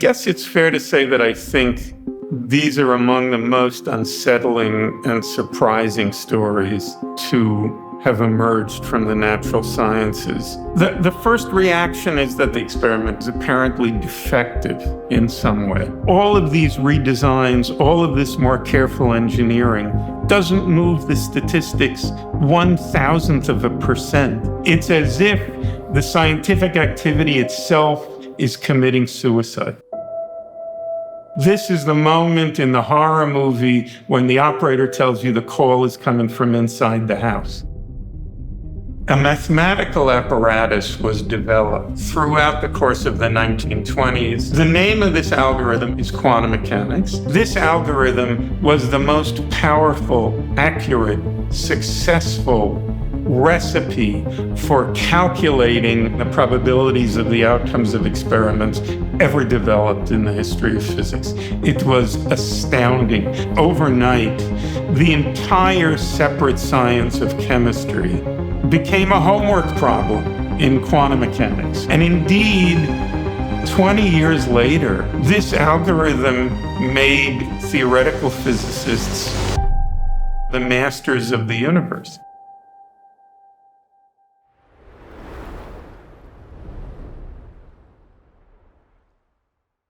guess it's fair to say that I think these are among the most unsettling and surprising stories to have emerged from the natural sciences. The first reaction is that the experiment is apparently defective in some way. All of these redesigns, all of this more careful engineering doesn't move the statistics 0.001%. It's as if the scientific activity itself is committing suicide. This is the moment in the horror movie when the operator tells you the call is coming from inside the house. A mathematical apparatus was developed throughout the course of the 1920s. The name of this algorithm is quantum mechanics. This algorithm was the most powerful, accurate, successful recipe for calculating the probabilities of the outcomes of experiments ever developed in the history of physics. It was astounding. Overnight, the entire separate science of chemistry became a homework problem in quantum mechanics. And indeed, 20 years later, this algorithm made theoretical physicists the masters of the universe.